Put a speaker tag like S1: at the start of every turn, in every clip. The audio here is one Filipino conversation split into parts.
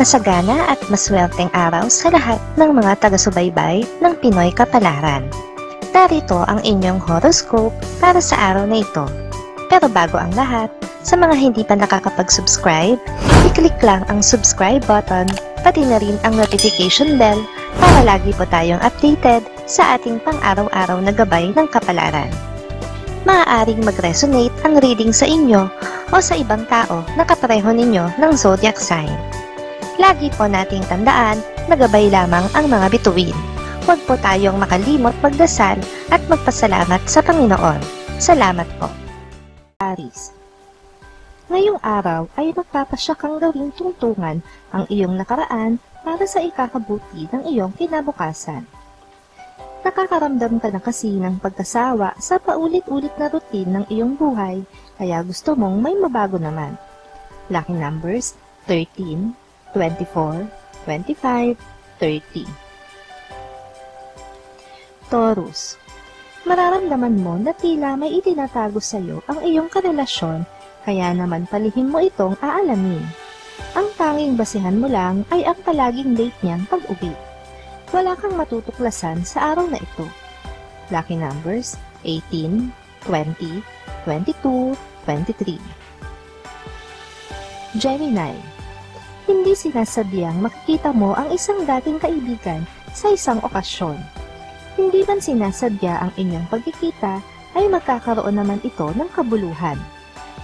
S1: Masagana at maswerteng araw sa lahat ng mga taga-subaybay ng Pinoy Kapalaran. Narito ang inyong horoscope para sa araw na ito. Pero bago ang lahat, sa mga hindi pa nakakapag-subscribe, i-click lang ang subscribe button, pati na rin ang notification bell para lagi po tayong updated sa ating pang-araw-araw na gabay ng kapalaran. Maaaring mag-resonate ang reading sa inyo o sa ibang tao na kapareho ninyo ng zodiac sign. Lagi po nating tandaan na gabay lamang ang mga bituin. Huwag po tayong makalimot magdasal at magpasalamat sa Panginoon. Salamat po. Aries. Ngayong araw ay magpapasya kang gawing tungtungan ang iyong nakaraan para sa ikakabuti ng iyong kinabukasan. Nakakaramdam ka na kasi ng pagkasawa sa paulit-ulit na routine ng iyong buhay, kaya gusto mong may mabago naman. Lucky numbers 13, 24, 25, 30. Taurus. Mararamdaman mo na tila may itinatago sa iyo ang iyong karelasyon, kaya naman palihim mo itong aalamin. Ang tanging basihan mo lang ay ang palaging late niyang pag-uwi. Wala kang matutuklasan sa araw na ito. Lucky numbers 18, 20, 22, 23. Gemini. Hindi sinasabyang makikita mo ang isang dating kaibigan sa isang okasyon. Hindi man sinasadya ang inyong pagkikita, ay magkakaroon naman ito ng kabuluhan.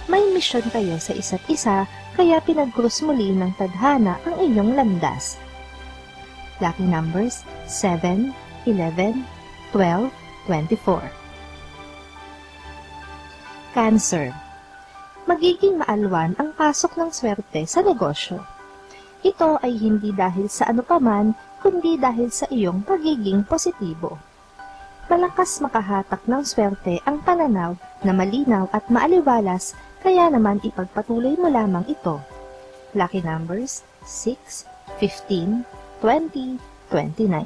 S1: May misyon kayo sa isa't isa, kaya pinag-cross muli ng tadhana ang inyong landas. Lucky numbers 7, 11, 12, 24. Cancer. Magiging maalwan ang pasok ng swerte sa negosyo. Ito ay hindi dahil sa ano paman, kundi dahil sa iyong pagiging positibo. Malakas makahatak ng swerte ang pananaw na malinaw at maaliwalas, kaya naman ipagpatuloy mo lamang ito. Lucky numbers 6, 15, 20, 29.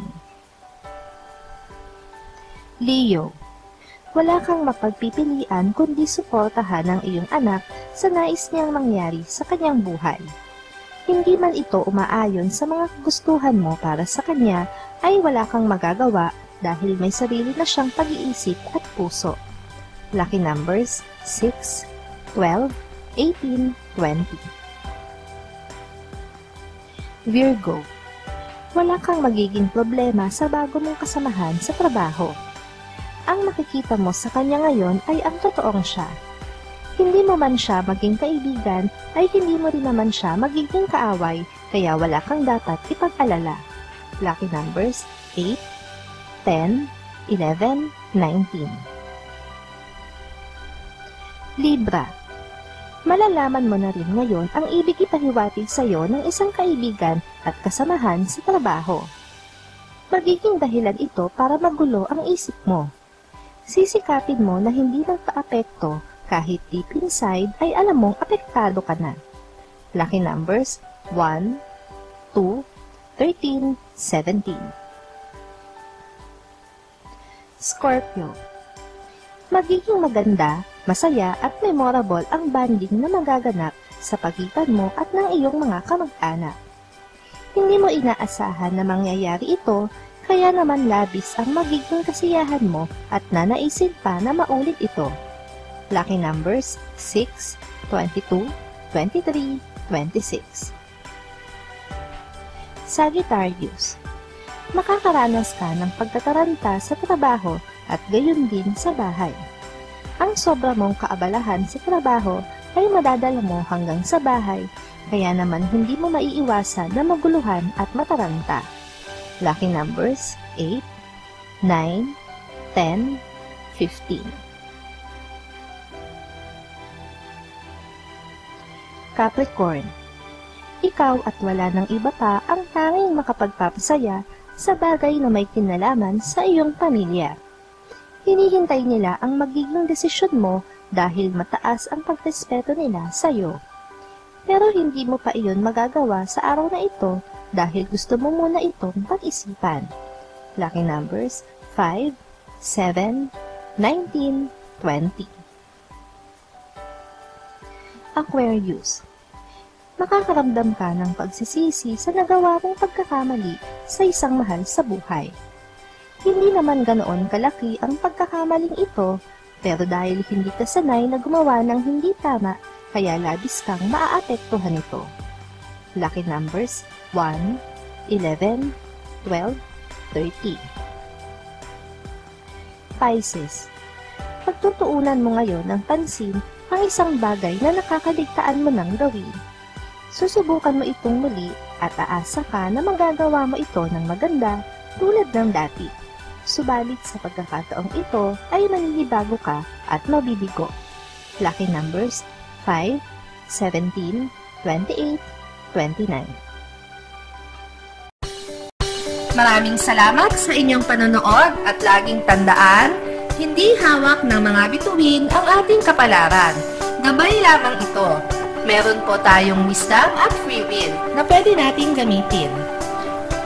S1: Leo. Wala kang mapagpipilian kundi suportahan ang iyong anak sa nais niyang mangyari sa kanyang buhay. Hindi man ito umaayon sa mga gustuhan mo para sa kanya, ay wala kang magagawa dahil may sarili na siyang pag-iisip at puso. Lucky numbers 6, 12, 18, 20. Virgo. Wala kang magiging problema sa bago mong kasamahan sa trabaho. Ang nakikita mo sa kanya ngayon ay ang totoong siya. Hindi mo man siya maging kaibigan, ay hindi mo rin naman siya magiging kaaway, kaya wala kang dapat ipag-alala. Lucky numbers 8, 10, 11, 19. Libra. Malalaman mo na rin ngayon ang ibig ipahiwatig sa iyo ng isang kaibigan at kasamahan sa trabaho. Magiging dahilan ito para magulo ang isip mo. Sisikapin mo na hindi magpa-apekto, kahit deep inside ay alam mong apektado ka na. Lucky numbers 1, 2, 13, 17. Scorpio. Magiging maganda, masaya at memorable ang bonding na magaganap sa pagitan mo at ng iyong mga kamag-anak. Hindi mo inaasahan na mangyayari ito, kaya naman labis ang magiging kasiyahan mo at nanaisin pa na maulit ito. Lucky numbers 6, 22, 23, 26. Sagittarius. Makakaranas ka ng pagtataranta sa trabaho at gayon din sa bahay. Ang sobra mong kaabalahan sa trabaho ay madadala mo hanggang sa bahay, kaya naman hindi mo maiiwasan na maguluhan at mataranta. Lucky numbers 8, 9, 10, 15. Capricorn. Ikaw at wala ng iba pa ang tanging makapagpapasaya sa bagay na may kinalaman sa iyong pamilya. Hinihintay nila ang magiging desisyon mo dahil mataas ang pagrespeto nila sa iyo. Pero hindi mo pa iyon magagawa sa araw na ito dahil gusto mo muna itong pag-isipan. Lucky numbers 5, 7, 19, 20. Aquarius. makakaramdam ka ng pagsisisi sa nagawa mong pagkakamali sa isang mahal sa buhay. Hindi naman ganoon kalaki ang pagkakamaling ito, pero dahil hindi ka sanay na gumawa ng hindi tama, kaya labis kang maaapektuhan nito. Lucky numbers 1, 11, 12, 13. Pisces. Pagtutuunan mo ngayon ng pansin ang isang bagay na nakakaligtaan mo nang gawin. Susubukan mo itong muli at aasa ka na magagawa mo ito ng maganda tulad ng dati. Subalit sa pagkakataong ito ay maninibago ka at mabibigo. Lucky numbers 5, 17, 28, 29.
S2: Maraming salamat sa inyong panonood at laging tandaan, hindi hawak ng mga bituin ang ating kapalaran. Gabay lamang ito. Meron po tayong wisdom at free will na pwede nating gamitin.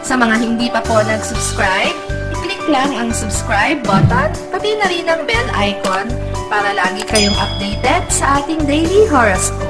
S2: Sa mga hindi pa po nag-subscribe, i-click lang ang subscribe button, pati na rin ang bell icon para lagi kayong updated sa ating daily horoscope.